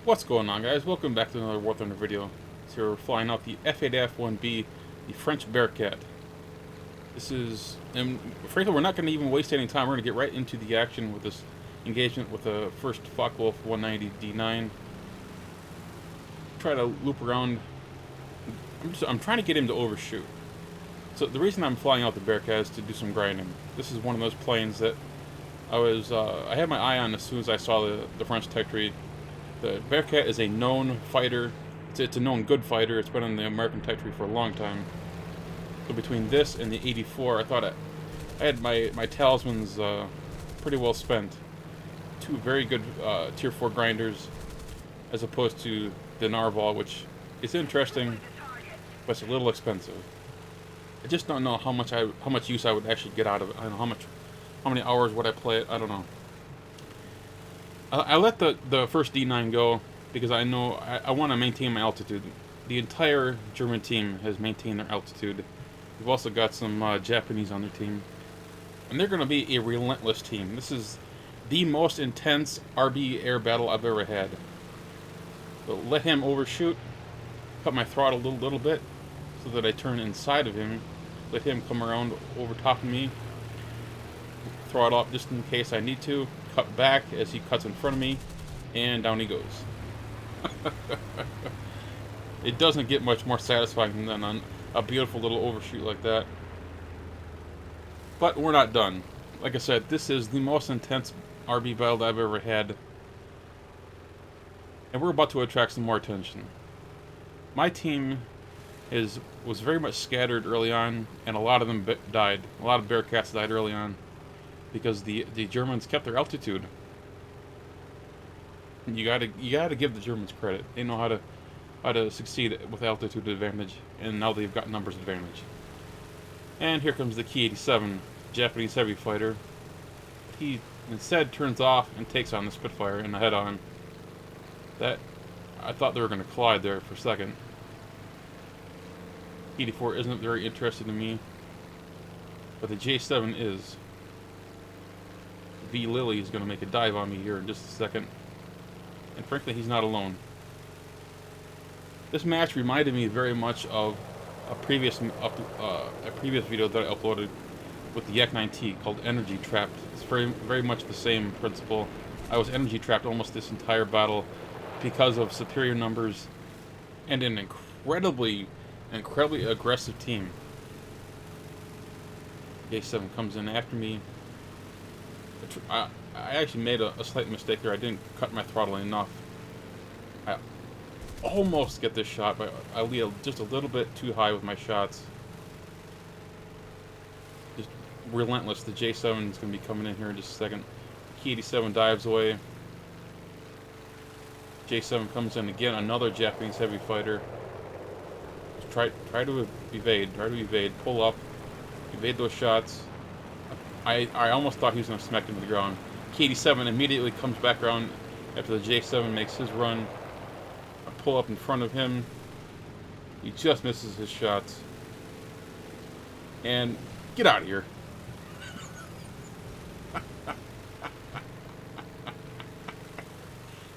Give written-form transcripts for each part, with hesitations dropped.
What's going on, guys? Welcome back to another War Thunder video. So we're flying out the F8F-1b, the French Bearcat. This is, and frankly, we're not going to even waste any time. We're going to get right into the action with this engagement with the first Focke-Wulf 190 D9. Try to loop around. I'm trying to get him to overshoot. So the reason I'm flying out the Bearcat is to do some grinding. This is one of those planes that I had my eye on as soon as I saw the French tech tree. The Bearcat is a known fighter. It's a known good fighter. It's been in the American tech tree for a long time. So between this and the 84, I thought I had my talismans pretty well spent. Two very good tier 4 grinders, as opposed to the Narval, which is interesting, but it's a little expensive. I just don't know how much use I would actually get out of it. I don't know how many hours would I play it. I don't know. I let the first D9 go because I know I want to maintain my altitude. The entire German team has maintained their altitude. We've also got some Japanese on their team. And they're going to be a relentless team. This is the most intense RB air battle I've ever had. So let him overshoot, cut my throttle a little bit so that I turn inside of him. Let him come around over top of me. Throttle up just in case I need to. Cut back as he cuts in front of me, and down he goes. It doesn't get much more satisfying than on a beautiful little overshoot like that. But we're not done. Like I said, this is the most intense RB battle I've ever had, and we're about to attract some more attention. My team was very much scattered early on, and a lot of them died. A lot of Bearcats died early on, because the Germans kept their altitude. You gotta give the Germans credit. They know how to succeed with altitude advantage, and now they've got numbers advantage. And here comes the Ki-87, Japanese heavy fighter. He instead turns off and takes on the Spitfire in the head-on. That I thought they were going to collide there for a second. Ki-84 isn't very interested in me, but the J7 is. V. Lily is going to make a dive on me here in just a second. And frankly, he's not alone. This match reminded me very much of a previous video that I uploaded with the Yak 9T called Energy Trapped. It's very much the same principle. I was energy trapped almost this entire battle because of superior numbers and an incredibly aggressive team. A7 comes in after me. I actually made a slight mistake here. I didn't cut my throttle enough. I almost get this shot, but I lead just a little bit too high with my shots. Just relentless. The J7 is going to be coming in here in just a second. Ki-87 dives away. J7 comes in again. Another Japanese heavy fighter. Try to evade. Try to evade. Pull up. Evade those shots. I almost thought he was going to smack him to the ground. Ki-87 immediately comes back around after the J7 makes his run. I pull up in front of him. He just misses his shots. And get out of here.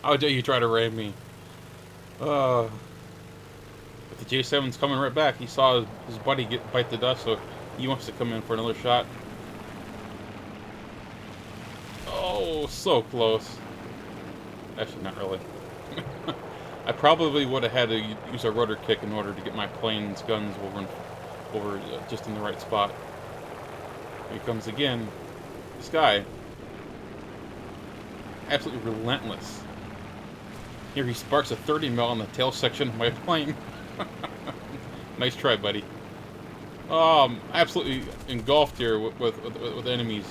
How dare you try to ram me? But the J7's coming right back. He saw his buddy bite the dust, so he wants to come in for another shot. Oh, so close. Actually, not really. I probably would have had to use a rudder kick in order to get my plane's guns over just in the right spot. Here he comes again. This guy, absolutely relentless. Here he sparks a 30 mil on the tail section of my plane. Nice try, buddy. Absolutely engulfed here with enemies.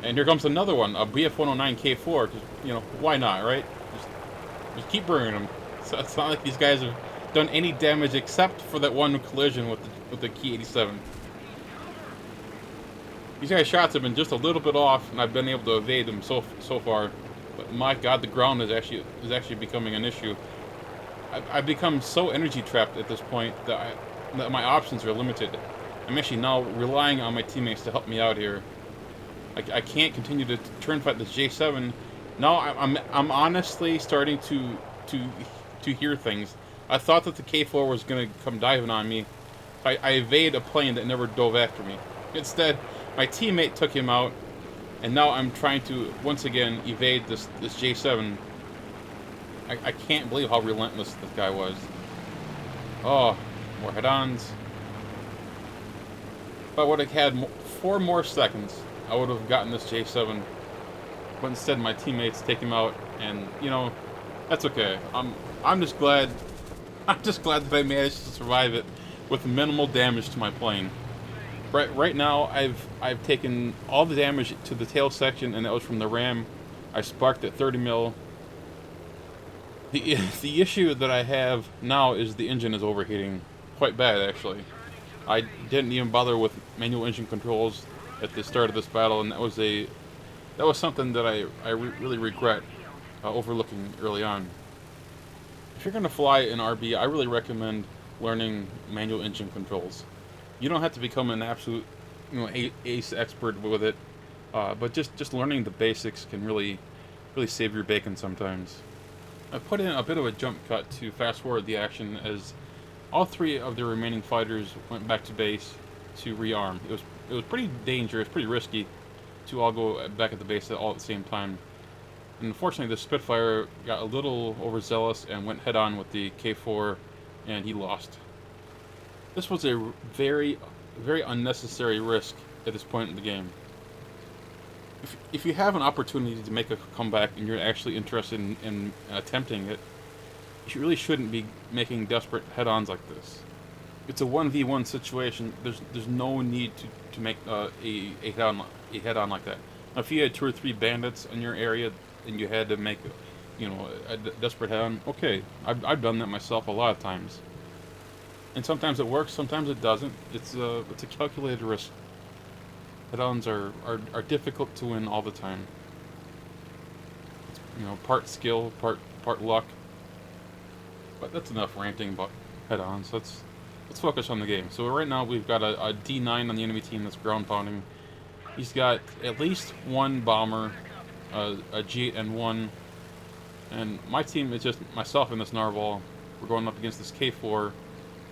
And here comes another one, a BF-109K4. Just, you know, why not, right? Just keep bringing them. So it's not like these guys have done any damage except for that one collision with the Ki-87. These guys' shots have been just a little bit off, and I've been able to evade them so far. But my God, the ground is actually becoming an issue. I've become so energy trapped at this point that my options are limited. I'm actually now relying on my teammates to help me out here. I can't continue to turn fight this J7. Now I'm honestly starting to to to hear things. I thought that the K4 was gonna come diving on me. I evade a plane that never dove after me. Instead, my teammate took him out, and now I'm trying to once again evade this J7. I can't believe how relentless this guy was. Oh, more head-ons. If I would have had 4 more seconds, I would have gotten this J7. But instead, my teammates take him out, and you know, that's okay. I'm just glad. I'm just glad that I managed to survive it with minimal damage to my plane. Right now, I've taken all the damage to the tail section, and that was from the ram. I sparked at 30 mil. The issue that I have now is the engine is overheating quite bad, actually. I didn't even bother with manual engine controls at the start of this battle, and that was something that I really regret overlooking early on. If you're gonna fly an RB, I really recommend learning manual engine controls. You don't have to become an absolute, you know, ace expert with it, but just learning the basics can really save your bacon sometimes. I put in a bit of a jump cut to fast forward the action as all 3 of the remaining fighters went back to base to rearm. It was pretty dangerous, pretty risky to all go back at the base all at the same time. And unfortunately, the Spitfire got a little overzealous and went head-on with the K4, and he lost. This was a very unnecessary risk at this point in the game. If you have an opportunity to make a comeback and you're actually interested in attempting it, you really shouldn't be making desperate head-ons like this. It's a 1v1 situation. There's no need to make a head-on like that. Now, if you had 2 or 3 bandits in your area and you had to make, you know, a desperate head-on, okay, I've done that myself a lot of times. And sometimes it works, sometimes it doesn't. It's a calculated risk. Head-ons are difficult to win all the time. It's, you know, part skill, part luck. But that's enough ranting about head-ons. Let's focus on the game. So right now we've got a D9 on the enemy team that's ground pounding. He's got at least 1 bomber, a G8N1, and my team is just myself and this narwhal. We're going up against this K4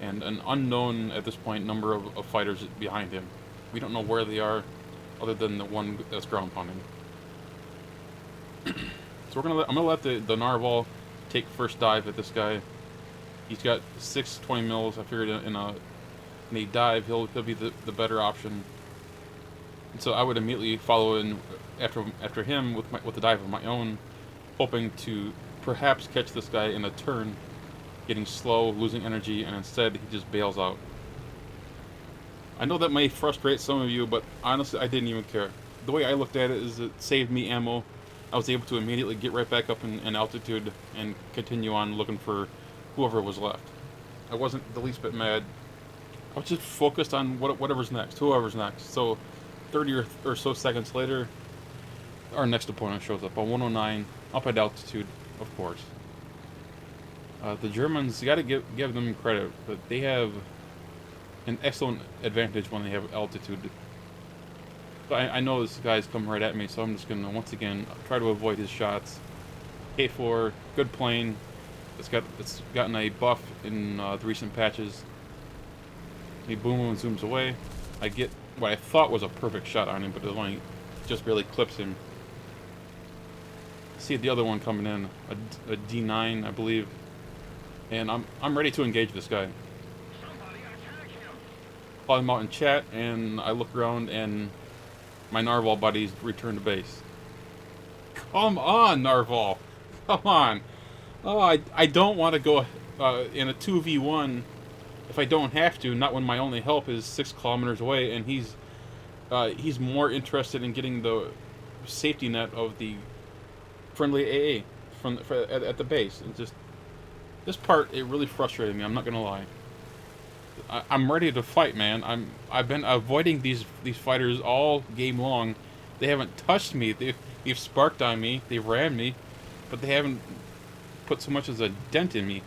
and an unknown at this point number of fighters behind him. We don't know where they are, other than the one that's ground pounding. So I'm gonna let the narwhal take first dive at this guy. He's got 6 20 mils. I figured in a dive he'll be the better option. And so I would immediately follow in after him with the dive of my own, hoping to perhaps catch this guy in a turn, getting slow, losing energy, and instead he just bails out. I know that may frustrate some of you, but honestly, I didn't even care. The way I looked at it is it saved me ammo. I was able to immediately get right back up in altitude and continue on looking for whoever was left. I wasn't the least bit mad. I was just focused on whatever's next, whoever's next. So 30 or so seconds later, our next opponent shows up on 109, up at altitude, of course. The Germans, you gotta give them credit, but they have an excellent advantage when they have altitude. So I know this guy's coming right at me, so I'm just gonna once again try to avoid his shots. K4, good plane. It's gotten a buff in the recent patches. He boom zooms away. I get what I thought was a perfect shot on him, but it only just barely clips him. See the other one coming in, a D9, I believe, and I'm ready to engage this guy. Call him out in chat, and I look around, and my narwhal buddies return to base. Come on, narwhal! Come on! Oh, I don't want to go in a 2v1 if I don't have to. Not when my only help is 6 kilometers away, and he's more interested in getting the safety net of the friendly AA at the base. It's just this part, it really frustrated me. I'm not gonna lie. I'm ready to fight, man. I've been avoiding these fighters all game long. They haven't touched me. They've sparked on me. They've rammed me, but they haven't put so much as a dent in me.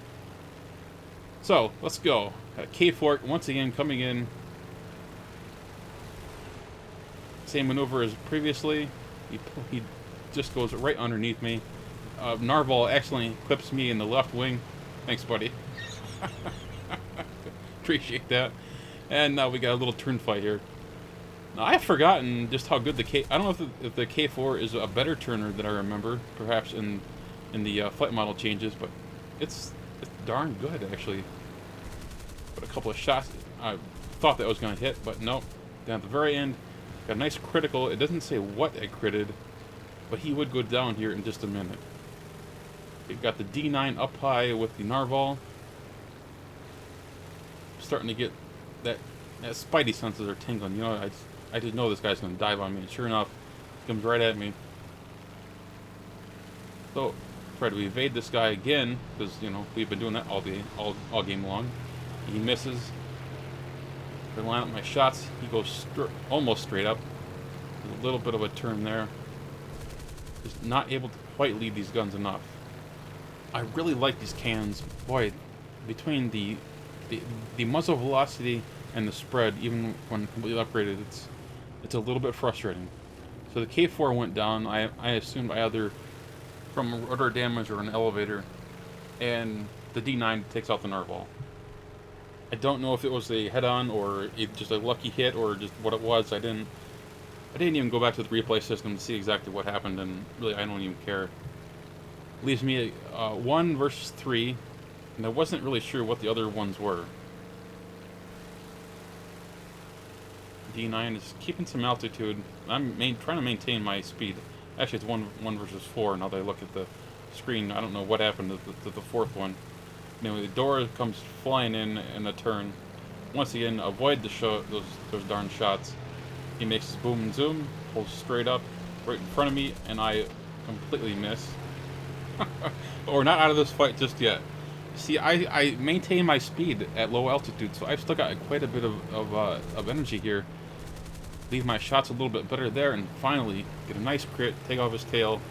So let's go. K4 once again coming in. Same maneuver as previously. He just goes right underneath me. Narval accidentally clips me in the left wing. Thanks, buddy. Appreciate that. And now we got a little turn fight here. Now, I've forgotten just how good the K... I don't know if the K4 is a better turner than I remember, perhaps in the flight model changes, but it's darn good, actually. But a couple of shots, I thought that was going to hit, but nope. Down at the very end, got a nice critical. It doesn't say what it critted, but he would go down here in just a minute. We've got the D9 up high with the Narval. Starting to get that spidey senses are tingling. You know, I just know this guy's going to dive on me, and sure enough, he comes right at me. So, try to evade this guy again, because, you know, we've been doing that all game long. He misses. I line up my shots. He goes almost straight up. There's a little bit of a turn there. Just not able to quite lead these guns enough. I really like these cans. Boy, between the muzzle velocity and the spread, even when completely upgraded, it's a little bit frustrating. So the K4 went down. I assumed either from rudder damage or an elevator, and the D9 takes out the Narval. I don't know if it was a head-on or just a lucky hit or just what it was. I didn't even go back to the replay system to see exactly what happened, and really I don't even care. Leaves me 1 versus 3, and I wasn't really sure what the other ones were. D9 is keeping some altitude. I'm trying to maintain my speed. Actually, it's 1 versus 4. Now that I look at the screen, I don't know what happened to the fourth one. Anyway, the door comes flying in a turn. Once again, avoid those darn shots. He makes his boom and zoom, pulls straight up, right in front of me, and I completely miss. But we're not out of this fight just yet. See, I maintain my speed at low altitude, so I've still got quite a bit of energy here. Leave my shots a little bit better there, and finally get a nice crit, take off his tail.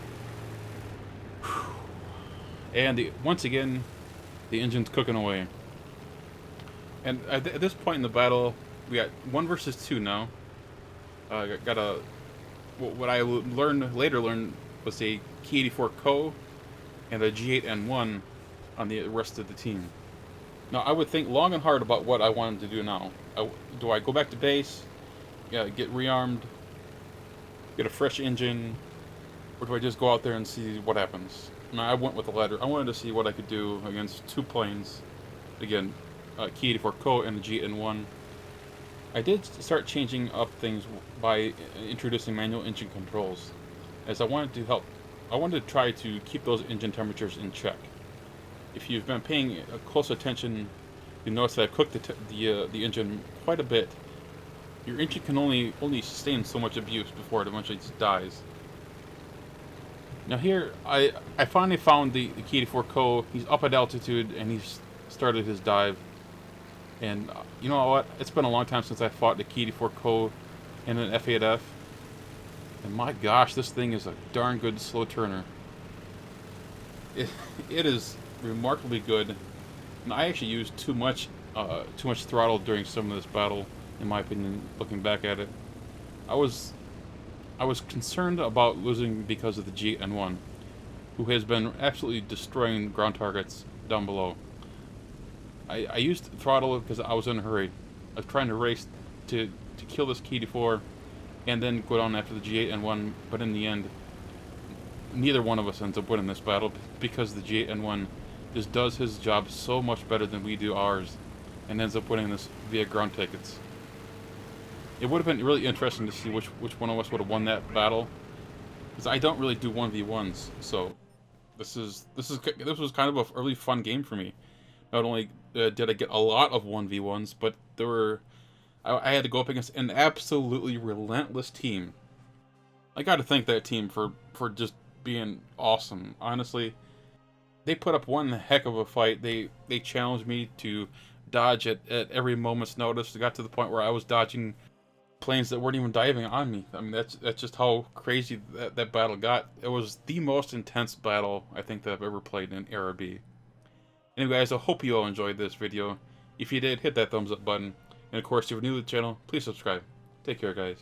And once again, the engine's cooking away. And at this point in the battle, we got 1 versus 2 now. What I later learned was a Key 84 Co and a G8N1 on the rest of the team. Now, I would think long and hard about what I wanted to do now. Do I go back to base, get rearmed, get a fresh engine, or do I just go out there and see what happens? Now, I went with the latter. I wanted to see what I could do against 2 planes. Again, Key 84 Co and the G8N1. I did start changing up things by introducing manual engine controls, as I wanted to try to keep those engine temperatures in check. If you've been paying close attention, you notice that I've cooked the engine quite a bit. Your engine can only sustain so much abuse before it eventually just dies. Now here, I finally found the Key 84 Co. He's up at altitude and he's started his dive. And you know what? It's been a long time since I fought the Key 84 Co. in an F8F. And my gosh, this thing is a darn good slow turner. It is remarkably good. And I actually used too much throttle during some of this battle, in my opinion, looking back at it. I was concerned about losing because of the G8N1, who has been absolutely destroying ground targets down below. I used throttle because I was in a hurry. I was trying to race to kill this Key 84 and then go down after the G8N1, but in the end, neither one of us ends up winning this battle because the G8N1 just does his job so much better than we do ours and ends up winning this via ground tickets. It would have been really interesting to see which one of us would have won that battle, because I don't really do 1v1s, so this was kind of a really fun game for me. Not only did I get a lot of 1v1s, but I had to go up against an absolutely relentless team. I got to thank that team for just being awesome. Honestly, they put up one heck of a fight. They challenged me to dodge at every moment's notice. It got to the point where I was dodging planes that weren't even diving on me. I mean, that's just how crazy that battle got. It was the most intense battle I think that I've ever played in Era B. Anyway, guys, I hope you all enjoyed this video. If you did, hit that thumbs up button. And of course, if you're new to the channel, please subscribe. Take care, guys.